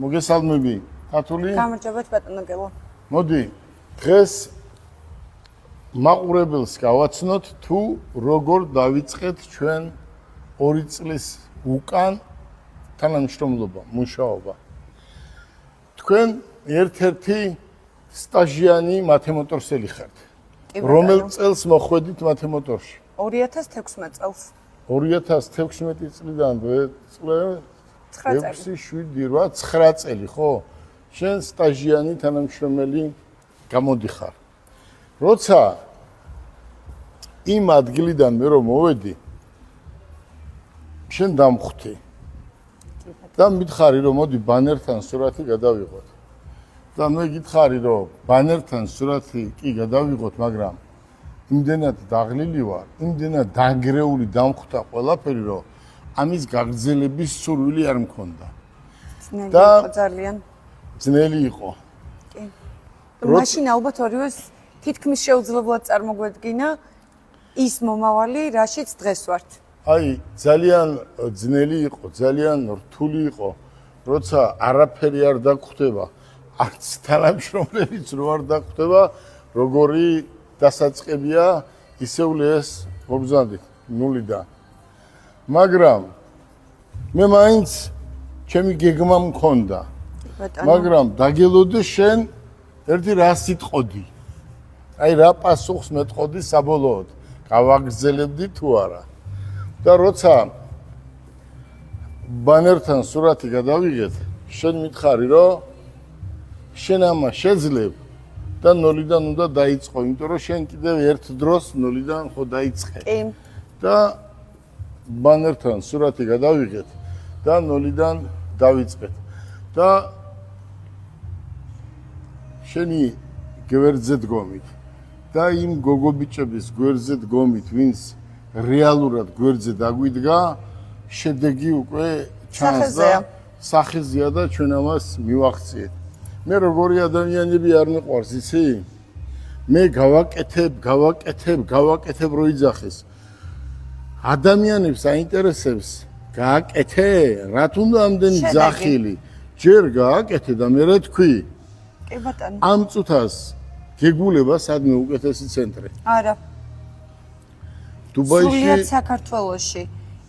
მოგესალმები, ქართული? გამარჯობათ ბატონო გელო. მოდი, დღეს მაყურებელს გავაცნოთ თუ როგორ დავიწყეთ ჩვენ 2 წლის უკან თანამშრომლობა, მუშაობა. თქვენ ერთ-ერთი სტაჟიანი მათემოტორსელი ხართ. რომელ წელს მოხვედით მათემოტორში? 2016 წელს. 2016 წლიდან 9 წელი, ხო? შენ სტაჟიანი თანამშრომელი გამოდიხარ. როცა იმ ადგილიდან მე რომ მოვედი, შენ დამხვდი. და მითხარი რომ მოდი ბანერთან სურათი გადავიღოთ. და მე გითხარი რომ ბანერთან სურათი კი გადავიღოთ, მაგრამ იმდენად დაღლილი ვარ, იმდენად დაგრეული დამხვდა ყველაფერი, რომ ამის გაგრძელების სურვილი არ მქონდა. და ძალიან ძნელი იყო. კი. მაშინ ალბათ ორივეს თითქმის შეუძლებლად წარმოგვედგინა ის მომავალი, რაშიც დღეს ვართ. აი, ძალიან ძნელი იყო, ძალიან რთული იყო, როცა არაფერი არ დაგხვდება, არც თანამშრომლებიც რო არ დაგხვდება, როგორი დასაწყებია, ისეული ეს მოგზავნით ნულიდან. მაგრამ მე მაინც ჩემი გეგმა მქონდა. მაგრამ დაგელოდე შენ ერთი რა სიტყოდი. აი რა პასუხს მეტყოდი საბოლოოდ. გავაგრძელებდი თუ არა. და როცა ბანერთან სურათი გადავიღეთ, შენ მითხარი რომ შენ ამას შეძლებ და ნოლიდან უნდა დაიწყო, იმიტომ რომ შენ კიდევ ერთ დროს ნოლიდან ხო დაიწყე. კი. და ბანერთან სურათი გადავიღეთ და ნოლიდან დავიწყეთ. და შენი გვერდზე დგომით და იმ გოგობიჭების გვერდზე დგომით, ვინც რეალურად გვერდზე დაგვიდგა, შედეგი უკვე ჩანს და სახეზეა და ჩვენ ამას მივახციეთ. მე როგორი ადამიანები არ მიყვარს, იცი? მე გავაკეთებ რო იძახეს. ადამიანებს აინტერესებს, გააკეთე, რა თუნდა ამდენი ძახილი. ჯერ გააკეთე და მე რა თქვი? კი ბატონო. ამ წუთას გეგულება სადმე უკეთესი ცენტრი. არა. დუბაიში სრულიად საქართველოში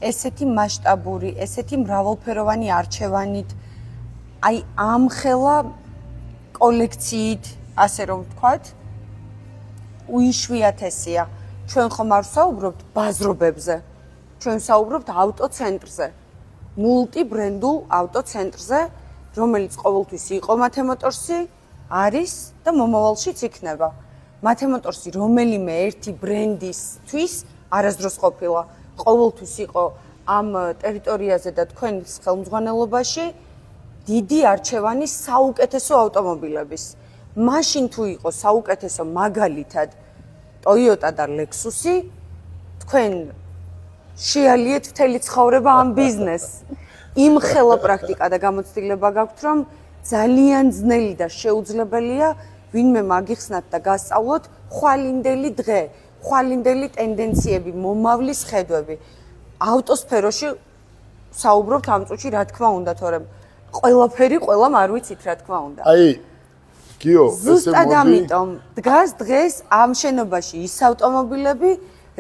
ესეთი მასშტაბური, ესეთი მრავალფეროვანი არჩევანით, აი ამხელა კოლექციით, ასე რომ ვთქვათ, უიშვიათესია. ჩვენ ხომ არ ვსაუბრობთ ბაზრობებზე. ჩვენ ვსაუბრობთ ავტოცენტრზე. მულტიბრენდულ ავტოცენტრზე, რომელიც ყოველთვის იყო მათემოტორსი, არის და მომავალშიც იქნება. მათემოტორსი რომელიმე ერთი ბრენდისთვის არასდროს ყოფილა. ყოველთვის იყო ამ ტერიტორიაზე და თქვენის ხელმძღვანელობაში დიდი არჩევანი საუკეთესო ავტომობილების. მაშინ თუ იყო საუკეთესო მაგალითად Toyota და Lexus-ი, თქვენ შეალიეთ მთელი ცხოვრება ამ ბიზნესს. იმხელა პრაქტიკა და გამოცდილება გაქვთ, რომ ძალიან ძნელი და შეუძლებელია ვინმე მაგიხსნათ და გასწავლოთ ხვალინდელი დღე, ხვალინდელი ტენდენციები, მომავლის ხედვები. ავტოსფეროში საუბრობთ ამ წუთში, რა თქმა უნდა, თორემ ყველაფერი ყველამ არ ვიცით, რა თქმა უნდა. აი გიო, ესე ზუსტად ამიტომ დგას დღეს ამ შენობაში ის ავტომობილები,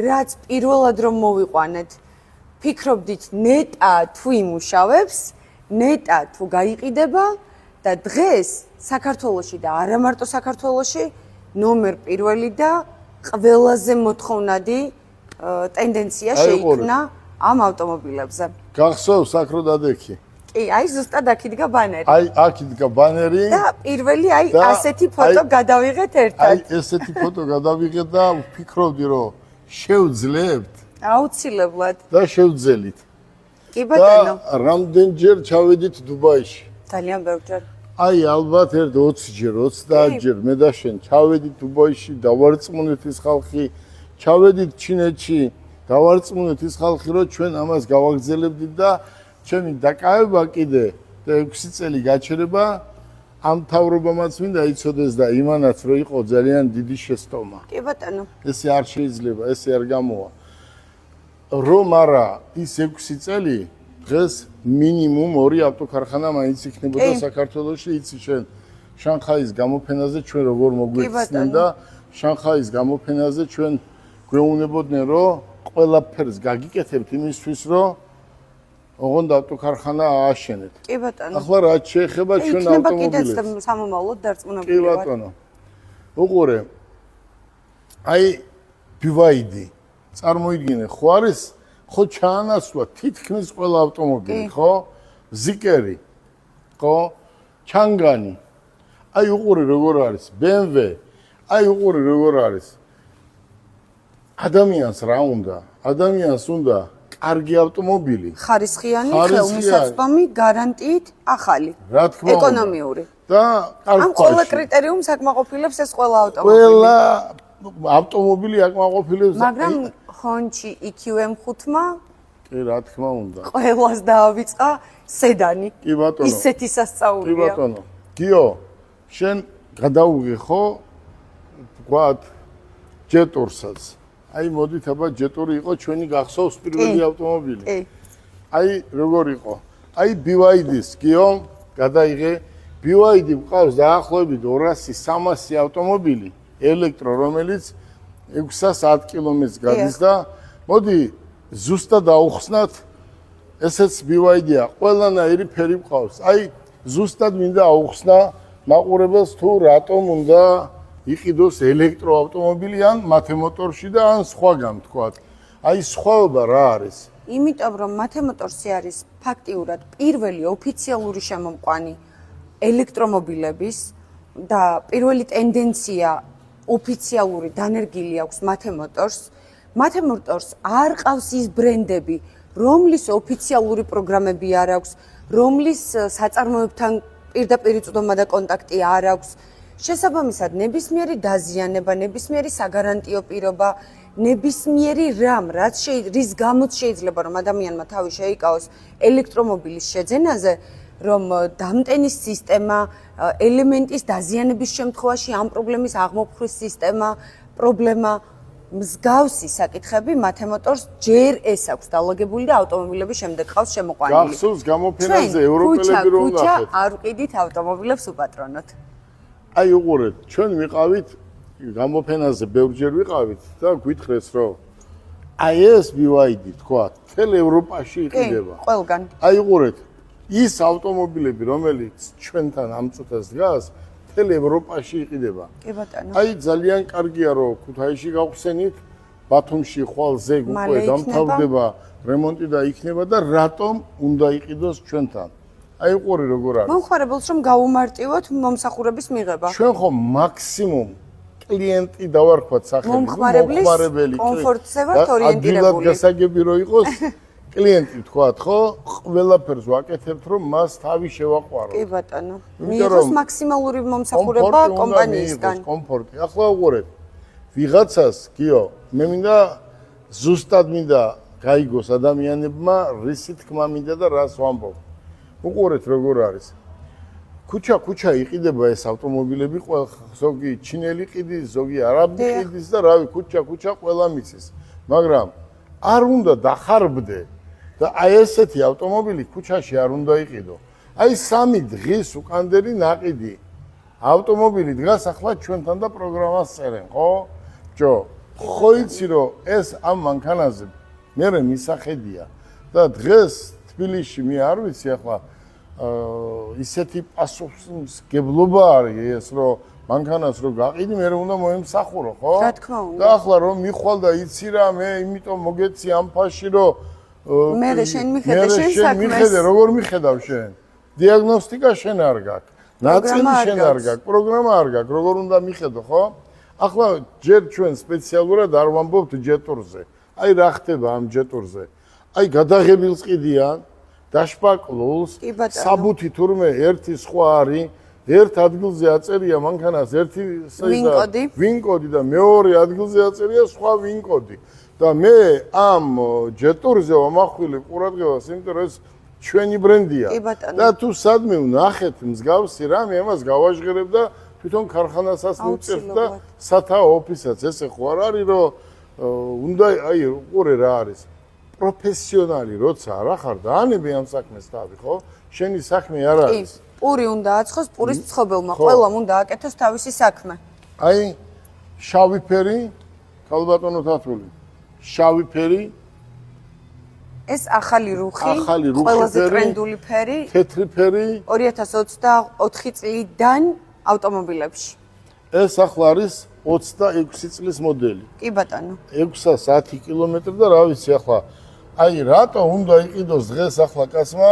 რაც პირველად რომ მოვიყვანეთ, ფიქრობდით ნეტა თუ იმუშავებს, ნეტა თუ გაიყიდება და დღეს საქართველოში და არა მარტო საქართველოში ნომერ პირველი და ყველაზე მოთხოვნადი ტენდენცია შეიქმნა ამ ავტომობილებზე. გახსოვს აქ რო დადექი? კი, აი ზუსტად აქ იდგა ბანერი. აი აქ იდგა ბანერი და პირველი აი ასეთი ფოტო გადავიღეთ ერთად. აი ესეთი ფოტო გადავიღეთ და ვფიქრობდი რომ შევძლებთ აუცილებლად. და შევძელით. კი ბატონო. და რამდენჯერ ჩავედით დუბაიში? ძალიან ბევრჯერ. აი ალბათ ერთ 20 ჯერ, 30 ჯერ მე და შენ ჩავედით დუბაიში, დავარწმუნეთ ის ხალხი, ჩავედით ჩინეთში, დავარწმუნეთ ის ხალხი, რომ ჩვენ ამას გავაგრძელებდით და ჩემი დაკავება კიდე და 6 წელი გაჩერება ამ თავრობამაც მინდა იცოდეს და იმანაც რომ იყო ძალიან დიდი შეცდომა. კი ბატონო. ესე არ შეიძლება, ესე არ გამოვა. რომ არა ის 6 წელი დღეს მინიმუმ 2 ავტოქარხანა მაინც იქნებოდა საქართველოში, იცი შენ შანხაის გამოფენაზე ჩვენ როგორ მოგვეცდნენ და შანხაის გამოფენაზე ჩვენ გვეუბნებოდნენ რომ ყველაფერს გაგიკეთებთ იმისთვის რომ ოღონდ ავტოქარხანა ააშენეთ. კი ბატონო. ახლა რაც შეეხება ჩვენ ავტომობილებს. იქნება კიდეც სამომავლოდ დარწმუნებული კი ბატონო. უყურე. აი BYD წარმოიდგინე, ხო არის ხო ჩაანაცვლა თითქმის ყველა ავტომობილი, ხო? ზიკერი, ხო? ჩანგანი. აი უყურე როგორ არის BMW, აი უყურე როგორ არის. ადამიანს რა უნდა? ადამიანს უნდა კარგი ავტომობილი, ხარისხიანი, ხელმისაწვდომი, გარანტიით, ახალი, რა თქმა უნდა, ეკონომიური. და კარგი. ამ ყველა კრიტერიუმს აკმაყოფილებს ეს ყველა ავტომობილი. ყველა ავტომობილი აკმაყოფილებს. მაგრამ Honda EQM5-მა კი, რა თქმა უნდა. ყველას დაავიწყა სედანი. კი ბატონო. ისეთი სასწაულია. კი ბატონო. გიო, შენ გადაუღე ხო? ვთქვათ, ჯეტორსაც. აი მოდით აბა ჯეტური იყო ჩვენი გახსოვს პირველი ავტომობილი. კი. აი როგორ იყო? აი BYD-ს გიო, გადაიღე. BYD მყავს დაახლოებით 200-300 ავტომობილი ელექტრო, რომელიც 610 კილომეტრს გადის და მოდი ზუსტად აუხსნათ ესეც BYD-ა, ყველანაირი ფერი მყავს. აი ზუსტად მინდა აუხსნა მაყურებელს თუ რატომ უნდა იყიდოს ელექტროავტომობილი ან მათემოტორში და ან სხვაგან თქვათ. აი სხვაობა რა არის? იმიტომ რომ მათემოტორსი არის ფაქტიურად პირველი ოფიციალური შემომყვანი ელექტრომობილების და პირველი ტენდენცია ოფიციალური დანერგილი აქვს მათემოტორს. მათემოტორს არ ყავს ის ბრენდები, რომლის ოფიციალური პროგრამები არ აქვს, რომლის საწარმოებთან პირდაპირ წვდომა და კონტაქტი არ აქვს. შესაბამისად, ნებისმიერი დაზიანება, ნებისმიერი საგარანტიო პირობა, ნებისმიერი რამ, რის გამოც შეიძლება რომ ადამიანმა თავი შეიკავოს ელექტრომობილის შეძენაზე, რომ დამტენის სისტემა, ელემენტის დაზიანების შემთხვევაში ამ პრობლემის აღმოფხვის სისტემა, პრობლემა, მსგავსი საკითხები მათემოტორს ჯერ ეს აქვს დალაგებული და ავტომობილების შემდეგ ყავს შემოყვანილი. გახსოვს გამოფენაზე ევროპელები რომ ნახეთ. არ ვყიდით ავტომობილებს უპატრონოთ. აი უყურეთ, ჩვენ ვიყავით გამოფენაზე ბევრჯერ ვიყავით და გვითხრეს რომ აი ეს BYD თქვა, მთელ ევროპაში იყიდება. კი, ყველგან. აი უყურეთ, ის ავტომობილები, რომელიც ჩვენთან ამ წუთას დგას, მთელ ევროპაში იყიდება. კი ბატონო. აი ძალიან კარგია რომ ქუთაისში გავხსენით, ბათუმში ხვალზე უკვე დამთავრდება რემონტი და იქნება და რატომ უნდა იყიდოს ჩვენთან? აი უყურე როგორ არის. მომხმარებელს რომ გაუმარტივოთ მომსახურების მიღება. ჩვენ ხომ მაქსიმუმ კლიენტი დავარქვათ სახელი, მომხმარებელი კომფორტზე ვართ ორიენტირებული. ადვილად გასაგები რო იყოს კლიენტი თქვათ, ხო? ყველაფერს ვაკეთებთ, რომ მას თავი შევაყვაროთ. კი ბატონო. მიიღოს მაქსიმალური მომსახურება კომპანიისგან. კომფორტი. ახლა უყურეთ. ვიღაცას, გიო, მე მინდა ზუსტად მინდა გაიგოს ადამიანებმა, რისი თქმა მინდა და რას ვამბობ. უყურეთ როგორ არის. ქუჩა იყიდება ეს ავტომობილები, ზოგი ჩინელი ყიდის, ზოგი არაბი ყიდის და რავი, ქუჩა ყველა მიცის. მაგრამ არ უნდა დახარბდე და აი ესეთი ავტომობილი ქუჩაში არ უნდა იყიდო. აი 3 დღის უკანდელი ნაყიდი ავტომობილი დგას ახლა ჩვენთან და პროგრამას წერენ, ხო? ჯო, ხო იცი რომ ეს ამ მანქანაზე მე მისახედია და დღეს თბილისში მე არ ვიცი ახლა ისეთი პასუხისმგებლობა არის ეს რომ მანქანას რო გაყიდი მე უნდა მოემსახურო, ხო? რა თქმა უნდა. და ახლა რომ მიხვალ და იცი რა მე იმიტომ მოგეცი ამ ფაში რომ მე შენ მიხედე შენ საქმეს. როგორ მიხედავ შენ? დიაგნოსტიკა შენ არ გაქვს. ნაწილი შენ არ გაქვს, პროგრამა არ გაქვს, როგორ უნდა მიხედო, ხო? ახლა ჯერ ჩვენ სპეციალურად არ ვამბობთ ჯეტორზე. აი რა ხდება ამ ჯეტორზე? აი გადაღებილს ყიდიან, დაშპაკლულს, საბუთი თურმე ერთი სხვა არის, ერთ ადგილზე აწერია მანქანას ერთი ვინ-კოდი და მეორე ადგილზე აწერია სხვა ვინ-კოდი. და მე ამ ჯეტორზე ვამახვილე ყურადღებას, იმიტომ რომ ეს ჩვენი ბრენდია. და თუ სადმე ვნახეთ მსგავსი რამე, ამას გავაჟღერებ და თვითონ ქარხანასაც მივწერთ და სათაო ოფისაც ესე ხო არ არის რომ უნდა აი უყურე რა არის. პროფესიონალი როცა არ ხარ და ანები ამ საქმეს თავი, ხო? შენი საქმე არ კი, არის. პური უნდა აცხოს პურის მცხობელმა, ყველამ უნდა აკეთოს თავისი საქმე. აი შავი ფერი, ქალბატონო თათული. შავი ფერი, ეს ახალი რუხი, ახალი რუხი ყველაზე ფერი, ტრენდული ფერი თეთრი ფერი, 2024 წლიდან ავტომობილებში. ეს ახლა არის 26 წლის მოდელი. კი ბატონო. 610 კილომეტრი და რა ვიცი ახლა აი რატო უნდა იყიდოს დღეს ახლა კაცმა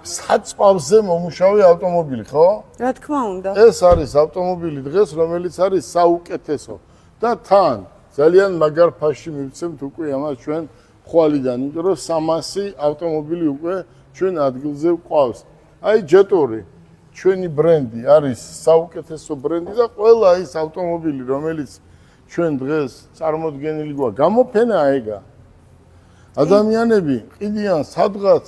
საწვავზე მომუშავე ავტომობილი, ხო? რა თქმა უნდა. ეს არის ავტომობილი დღეს, რომელიც არის საუკეთესო და თან ძალიან მაგარ ფასში მივცემთ უკვე ამას ჩვენ ხვალიდან, იმიტომ რომ 300 ავტომობილი უკვე ჩვენ ადგილზე გვყავს. აი ჯეტორი ჩვენი ბრენდი არის საუკეთესო ბრენდი და ყველა ის ავტომობილი, რომელიც ჩვენ დღეს წარმოდგენილი გვაქვს, გამოფენაა ეგა. ადამიანები ყიდიან სადღაც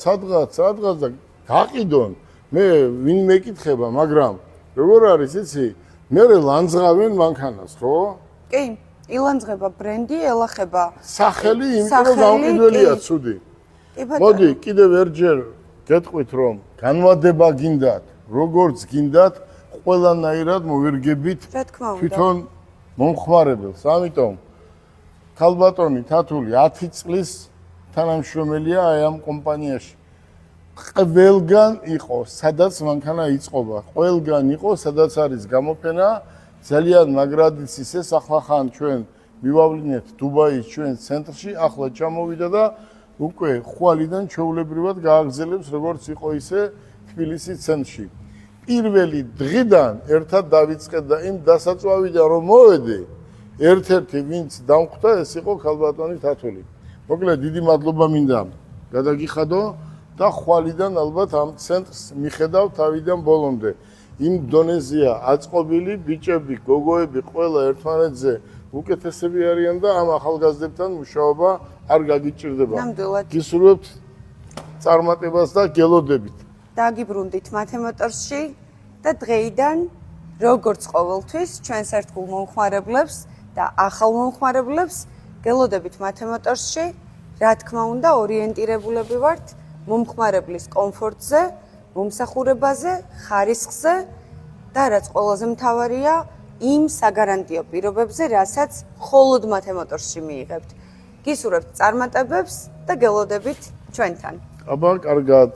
და გაყიდონ. მე ვინ მეკითხება, მაგრამ როგორ არის იცი? მე ლანძღავენ მანქანას, ხო? კი, ილანძღება ბრენდი, ელახება სახელი, იმიტომ რომ გამყიდველია ცუდი. კი ბატონო. მოდი, კიდევ ერჯერ გეტყვით, რომ განვადება გინდათ, როგორც გინდათ, ყველანაირად მოვერგებით რა თქმა უნდა. თვითონ მომხმარებელს. ამიტომ ქალბატონი თათული 10 წლის თანამშრომელია აი ამ კომპანიაში. ყველგან იყო, სადაც მანქანა იწყობა, ყველგან იყო, სადაც არის გამოფენა, ძალიან მაგრადიც ისეს ახლა ხან ჩვენ მივავლინეთ დუბაის ჩვენ ცენტრში, ახლა ჩამოვიდა და უკვე ხვალიდან ჩვეულებრივად გააგრძელებს როგორც იყო ისე თბილისის ცენტრში. პირველი დღიდან ერთად დავიწყეთ და იმ დასაწვავიდან რომ მოვედი, ერთ-ერთი ვინც დამხვდა ეს იყო ქალბატონი თათული. მოკლედ დიდი მადლობა მინდა გადაგიხადო და ხვალიდან ალბათ ამ ცენტრს მიხედავ თავიდან ბოლომდე. იმ დონეზეა აწყობილი ბიჭები, გოგოები ყველა ერთმანეთზე უკეთესები არიან და ამ ახალგაზრდებთან მუშაობა არ გაგიჭირდება. ნამდვილად. გისურვებთ წარმატებას და გელოდებით. დაგიბრუნდით მათემატორში და დღეიდან როგორც ყოველთვის ჩვენს ერთგულ მომხმარებლებს და ახალ მომხმარებლებს გელოდებით მათემატორში, რა თქმა უნდა, ორიენტირებულები ვართ მომხმარებლის კომფორტზე, მომსახურებაზე, ხარისხზე და რაც ყველაზე მთავარია, იმ საგარანტიო პირობებზე, რასაც მხოლოდ მათემატორში მიიღებთ. გისურვებთ წარმატებებს და გელოდებით ჩვენთან. აბა, კარგად.